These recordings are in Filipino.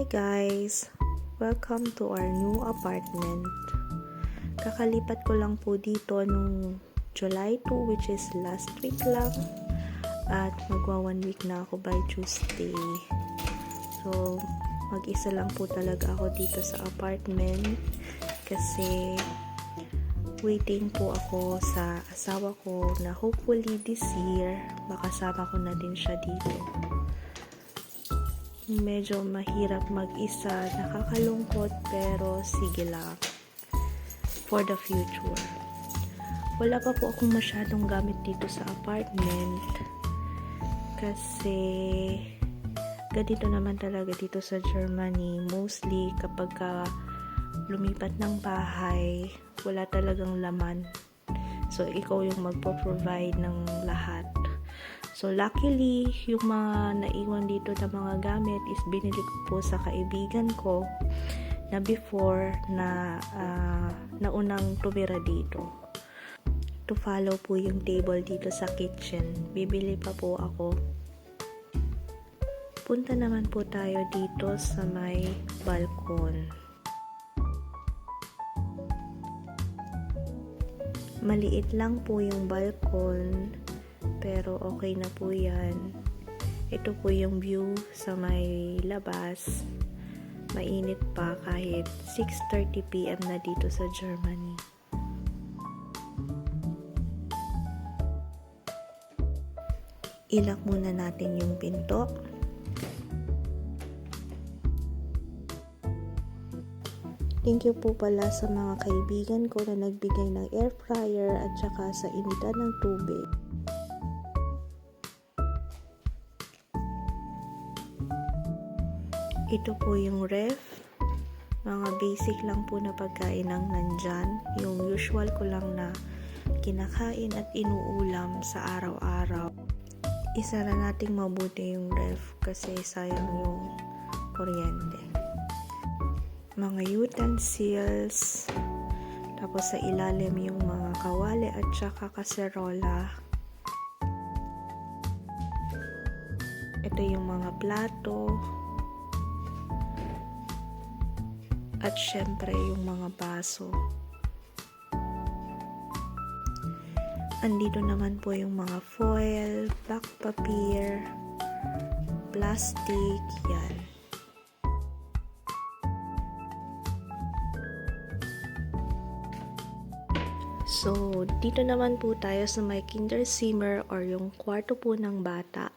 Hi guys! Welcome to our new apartment. Kakalipat ko lang po dito nung July 2, which is last week lang. At magwa 1 week na ako by Tuesday. So, mag-isa lang po talaga ako dito sa apartment. Kasi, waiting po ako sa asawa ko na hopefully this year, makasama ko na din siya dito. Medyo mahirap mag-isa, nakakalungkot, pero sige lang. For the future. Wala pa po akong masyadong gamit dito sa apartment. Kasi, ganito naman talaga dito sa Germany. Mostly, kapag lumipat ng bahay, wala talagang laman. So, ikaw yung magpo-provide ng lahat. So, luckily, yung mga naiwan dito na mga gamit is binili ko po sa kaibigan ko na before na naunang tumira dito. To follow po yung table dito sa kitchen. Bibili pa po ako. Punta naman po tayo dito sa may balkon. Maliit lang po yung balkon. Pero okay na po yan. Ito po yung view sa may labas. Mainit pa kahit 6:30 PM na dito sa Germany. Ilak muna natin yung pinto. Thank you po pala sa mga kaibigan ko na nagbigay ng air fryer at saka sa initan ng tubig. Ito po yung ref. Mga basic lang po na pagkain ang nandyan. Yung usual ko lang na kinakain at inuulam sa araw-araw. Isara nating mabuti yung ref kasi sayang yung kuryente. Mga utensils. Tapos sa ilalim yung mga kawali at saka kaserola. Ito yung mga plato. At syempre yung mga baso. Andito naman po yung mga foil, black papier, plastic, yan. So, dito naman po tayo sa may Kinderzimmer or yung kwarto po ng bata.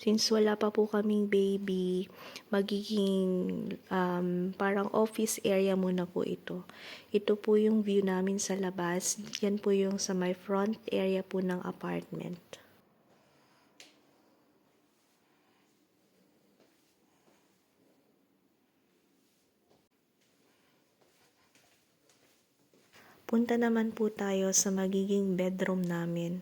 Since wala pa po kaming baby, magiging parang office area muna po ito. Ito po yung view namin sa labas. Yan po yung sa may front area po ng apartment. Punta naman po tayo sa magiging bedroom namin.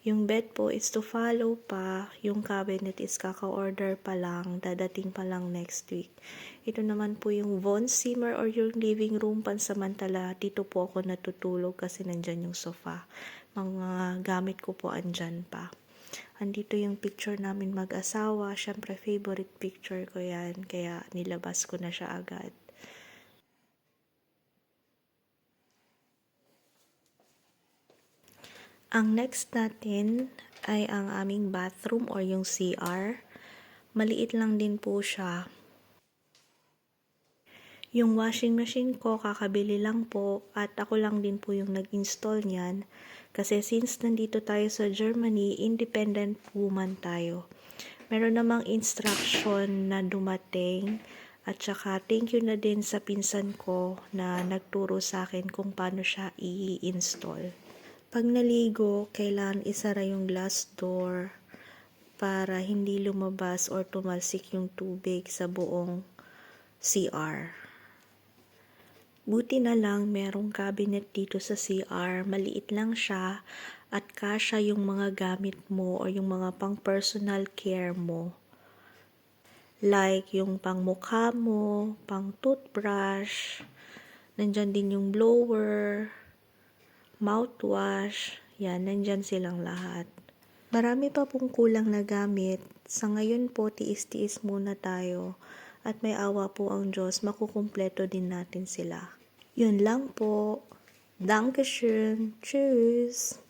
Yung bed po is to follow pa. Yung cabinet is kaka-order pa lang. Dadating pa lang next week. Ito naman po yung Wohnzimmer or yung living room pansamantala. Dito po ako natutulog kasi nandyan yung sofa. Mga gamit ko po andyan pa. Andito yung picture namin mag-asawa. Syempre favorite picture ko yan. Kaya nilabas ko na siya agad. Ang next natin ay ang aming bathroom or yung CR. Maliit lang din po siya. Yung washing machine ko, kakabili lang po at ako lang din po yung nag-install niyan. Kasi since nandito tayo sa Germany, independent woman tayo. Meron namang instruction na dumating at saka thank you na din sa pinsan ko na nagturo sa akin kung paano siya i-install. Pag naligo, kailangan isara yung glass door para hindi lumabas or tumalsik yung tubig sa buong CR. Buti na lang merong cabinet dito sa CR, maliit lang siya at kasya yung mga gamit mo o yung mga pang personal care mo. Like yung pang mukha mo, pang toothbrush, nandyan din yung blower, mouthwash, yan, nandyan silang lahat. Marami pa pong kulang na gamit. Sa ngayon po, tiis-tiis muna tayo. at may awa po ang Diyos, makukumpleto din natin sila. Yun lang po. Dankeschön. Tschüss.